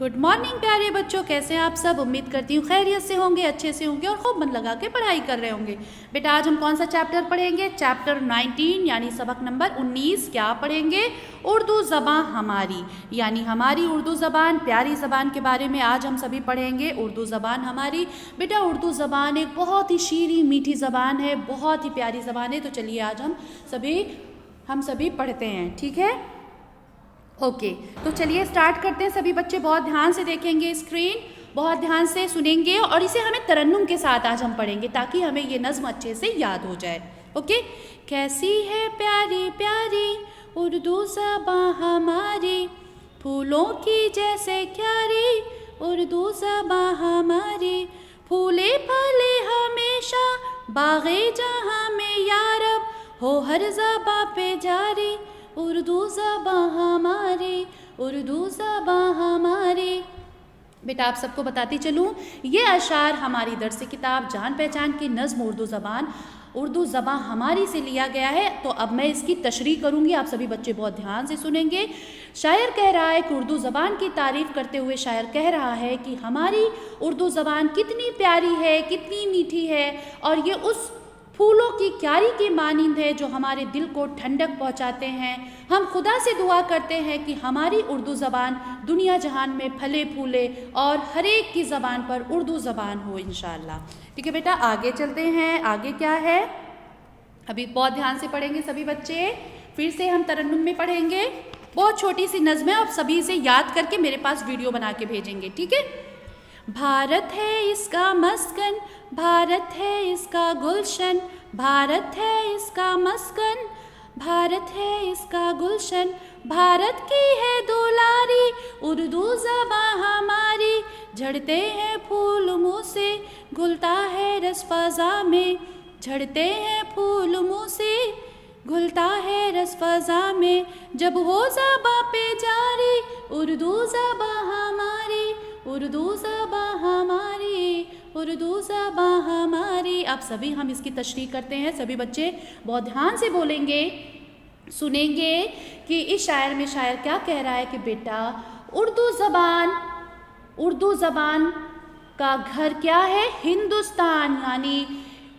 Good morning प्यारे बच्चों, कैसे हैं आप सब। उम्मीद करती हूँ खैरियत से होंगे, अच्छे से होंगे और खूब मन लगा के पढ़ाई कर रहे होंगे। बेटा आज हम कौन सा चैप्टर पढ़ेंगे? चैप्टर 19 यानी सबक नंबर 19। क्या पढ़ेंगे? उर्दू ज़बान हमारी, यानी हमारी उर्दू ज़बान, प्यारी ज़बान के बारे में आज हम सभी पढ़ेंगे। उर्दू ज़बान हमारी। बेटा उर्दू ज़बान एक बहुत ही शीरी मीठी ज़बान है, बहुत ही प्यारी ज़बान है। तो चलिए आज हम सभी पढ़ते हैं, ठीक है। ओके तो चलिए स्टार्ट करते हैं। सभी बच्चे बहुत ध्यान से देखेंगे स्क्रीन, बहुत ध्यान से सुनेंगे और इसे हमें तरन्नुम के साथ आज हम पढ़ेंगे ताकि हमें ये नज़्म अच्छे से याद हो जाए। ओके। कैसी है प्यारी प्यारी उर्दू ज़बान हमारी, फूलों की जैसे क्यारी उर्दू ज़बान हमारी, फूले फले हमेशा बाग़े जहाँ में यारब, हो हर ज़बां पे जारी उर्दू ज़बान हमारी, उर्दू ज़बान हमारी। बेटा आप सबको बताती चलूँ, ये अशार हमारी दर्स किताब जान पहचान की नज़्म उर्दू ज़बान हमारी से लिया गया है। तो अब मैं इसकी तशरीह करूँगी, आप सभी बच्चे बहुत ध्यान से सुनेंगे। शायर कह रहा है कि उर्दू ज़बान की तारीफ़ करते हुए शायर कह रहा है कि हमारी उर्दू ज़बान कितनी प्यारी है, कितनी मीठी है और ये उस फूलों की क्यारी के मानिंद है जो हमारे दिल को ठंडक पहुंचाते हैं। हम खुदा से दुआ करते हैं कि हमारी उर्दू ज़बान दुनिया जहान में फले फूले और हर एक की ज़बान पर उर्दू ज़बान हो इंशाअल्लाह। ठीक है बेटा आगे चलते हैं। आगे क्या है? अभी बहुत ध्यान से पढ़ेंगे सभी बच्चे। फिर से हम तरन्नुम में पढ़ेंगे। बहुत छोटी सी नज़्म है, आप सभी से याद करके मेरे पास वीडियो बना के भेजेंगे, ठीक है। भारत है इसका मस्कन, भारत है इसका गुलशन, भारत है इसका मस्कन, भारत है इसका गुलशन, भारत की है दुलारी उर्दू ज़बान हमारी, झड़ते हैं फूल मुँह से घुलता है रस फ़ज़ा में, झड़ते हैं फूल मुँह से घुलता है रस फ़ज़ा में, जब हो ज़बां पे जारी उर्दू ज़बान हमारी, उर्दू ज़बान हमारी, उर्दू ज़बान हमारी। अब सभी हम इसकी तशरीह करते हैं। सभी बच्चे बहुत ध्यान से बोलेंगे, सुनेंगे कि इस शायर में शायर क्या कह रहा है कि बेटा उर्दू ज़बान का घर क्या है? हिंदुस्तान, यानी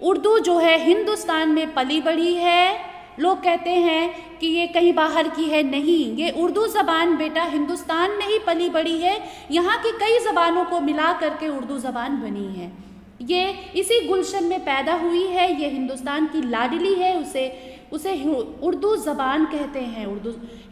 उर्दू जो है हिंदुस्तान में पली बढ़ी है। लोग कहते हैं कि ये कहीं बाहर की है, नहीं, ये उर्दू ज़बान बेटा हिंदुस्तान में ही पली बढ़ी है। यहाँ की कई ज़बानों को मिला करके उर्दू ज़बान बनी है। ये इसी गुलशन में पैदा हुई है, ये हिंदुस्तान की लाडली है, उसे उर्दू ज़बान कहते हैं।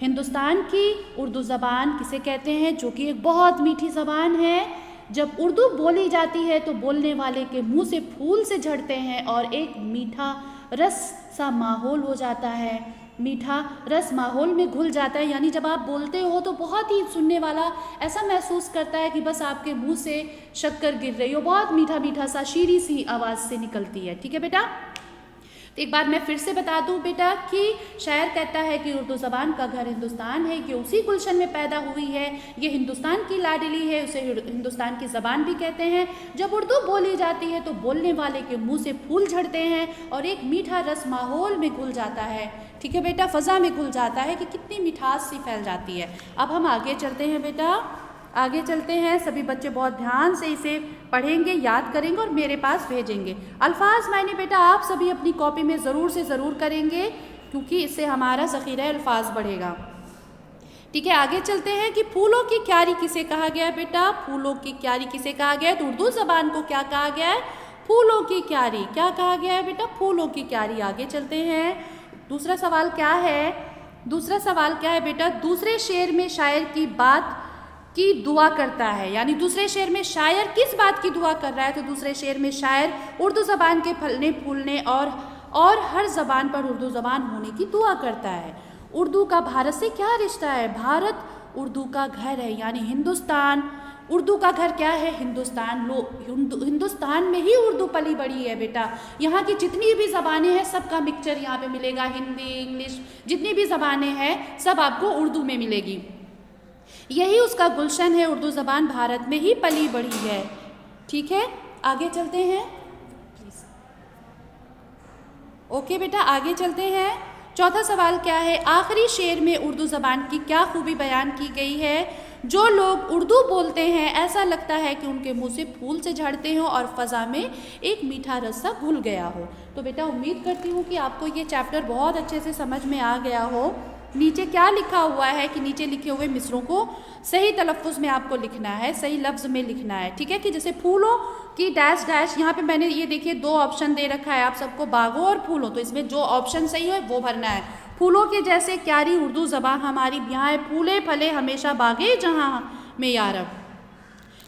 हिंदुस्तान की उर्दू ज़बान किसे कहते हैं? जो कि एक बहुत मीठी ज़बान है। जब उर्दू बोली जाती है तो बोलने वाले के मुँह से फूल से झड़ते हैं और एक मीठा रस सा माहौल हो जाता है, मीठा रस माहौल में घुल जाता है। यानी जब आप बोलते हो तो बहुत ही सुनने वाला ऐसा महसूस करता है कि बस आपके मुंह से शक्कर गिर रही हो, बहुत मीठा मीठा सा शीरी सी आवाज़ से निकलती है, ठीक है बेटा। तो एक बार मैं फिर से बता दूं बेटा कि शायर कहता है कि उर्दू ज़बान का घर हिंदुस्तान है, कि उसी गुलशन में पैदा हुई है, ये हिंदुस्तान की लाडली है, उसे हिंदुस्तान की ज़बान भी कहते हैं। जब उर्दू बोली जाती है तो बोलने वाले के मुंह से फूल झड़ते हैं और एक मीठा रस माहौल में घुल जाता है, ठीक है बेटा, फ़ज़ा में घुल जाता है कि कितनी मिठास सी फैल जाती है। अब हम आगे चलते हैं बेटा, आगे चलते हैं। सभी बच्चे बहुत ध्यान से इसे पढ़ेंगे, याद करेंगे और मेरे पास भेजेंगे। अल्फाज मैंने बेटा आप सभी अपनी कॉपी में ज़रूर से ज़रूर करेंगे क्योंकि इससे हमारा ज़ख़ीरा अल्फाज बढ़ेगा, ठीक है। आगे चलते हैं कि फूलों की क्यारी किसे कहा गया है बेटा? फूलों की क्यारी किसे कहा गया है? तो उर्दू ज़बान को क्या कहा गया है? फूलों की क्यारी। क्या कहा गया है बेटा? फूलों की क्यारी। आगे चलते हैं। दूसरा सवाल क्या है? दूसरा सवाल क्या है बेटा? दूसरे शेर में शायर की बात की दुआ करता है, यानी दूसरे शेर में शायर किस बात की दुआ कर रहा है? तो दूसरे शेर में शायर उर्दू ज़बान के फलने फूलने और हर ज़बान पर उर्दू ज़बान होने की दुआ करता है। उर्दू का भारत से क्या रिश्ता है? भारत उर्दू का घर है, यानी हिंदुस्तान उर्दू का घर क्या है? हिंदुस्तान। हिंदुस्तान में ही उर्दू पली बढ़ी है बेटा। यहाँ की जितनी भी ज़बानें हैं सबका मिक्सचर यहाँ पे मिलेगा, हिंदी इंग्लिश जितनी भी ज़बानें हैं सब आपको उर्दू में मिलेगी। यही उसका गुलशन है, उर्दू ज़बान भारत में ही पली बढ़ी है, ठीक है। आगे चलते हैं। ओके बेटा आगे चलते हैं। चौथा सवाल क्या है? आखिरी शेर में उर्दू ज़बान की क्या खूबी बयान की गई है? जो लोग उर्दू बोलते हैं ऐसा लगता है कि उनके मुंह से फूल से झड़ते हों और फ़ज़ा में एक मीठा रस सा घुल गया हो। तो बेटा उम्मीद करती हूँ कि आपको ये चैप्टर बहुत अच्छे से समझ में आ गया हो। नीचे क्या लिखा हुआ है कि नीचे लिखे हुए मिसरों को सही तलफ़्फ़ुज़ में आपको लिखना है, सही लफ्ज़ में लिखना है, ठीक है। कि जैसे फूलों की डैश डैश, यहाँ पे मैंने ये देखिए 2 ऑप्शन दे रखा है आप सबको, बागों और फूलों, तो इसमें जो ऑप्शन सही है वो भरना है। फूलों के जैसे क्यारी उर्दू ज़बान हमारी, यहाँ है फूले फले हमेशा बागे जहाँ में यारब।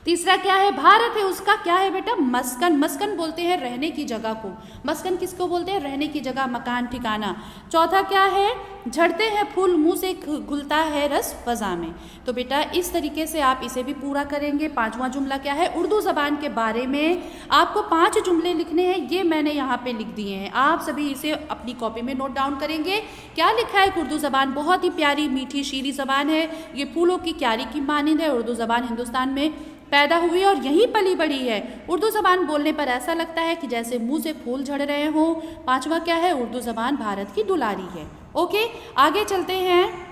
तीसरा क्या है, भारत है उसका क्या है बेटा, मस्कन। मस्कन बोलते हैं रहने की जगह को। मस्कन किसको बोलते हैं, रहने की जगह, मकान, ठिकाना। चौथा क्या है, झड़ते हैं फूल मुंह से घुलता है रस फ़ज़ा में। तो बेटा इस तरीके से आप इसे भी पूरा करेंगे। 5वां जुमला क्या है, उर्दू ज़बान के बारे में आपको 5 जुमले लिखने हैं, ये मैंने यहाँ पे लिख दिए हैं। आप सभी इसे अपनी कॉपी में नोट डाउन करेंगे। क्या लिखा है, उर्दू ज़बान बहुत ही प्यारी मीठी शीरी ज़बान है, ये फूलों की क्यारी की मानिंद है। उर्दू ज़बान हिंदुस्तान में पैदा हुई और यहीं पली बड़ी है। उर्दू ज़बान बोलने पर ऐसा लगता है कि जैसे मुंह से फूल झड़ रहे हों। 5वां क्या है, उर्दू ज़बान भारत की दुलारी है। ओके, आगे चलते हैं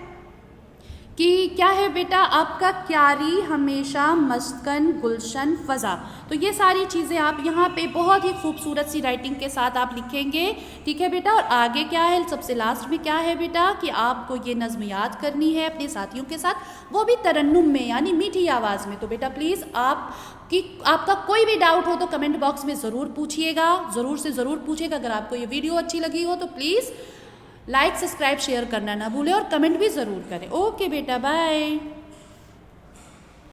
कि क्या है बेटा आपका, क्यारी हमेशा मस्कन गुलशन फ़ज़ा। तो ये सारी चीज़ें आप यहाँ पे बहुत ही खूबसूरत सी राइटिंग के साथ आप लिखेंगे, ठीक है बेटा। और आगे क्या है, सबसे लास्ट में क्या है बेटा कि आपको ये नज़्म याद करनी है अपने साथियों के साथ, वो भी तरन्नुम में यानी मीठी आवाज़ में। तो बेटा प्लीज़ आपका कोई भी डाउट हो तो कमेंट बॉक्स में ज़रूर पूछिएगा, ज़रूर से ज़रूर पूछिएगा। अगर आपको ये वीडियो अच्छी लगी हो तो प्लीज़ लाइक सब्सक्राइब शेयर करना ना भूलें और कमेंट भी ज़रूर करें। ओके बेटा, बाय।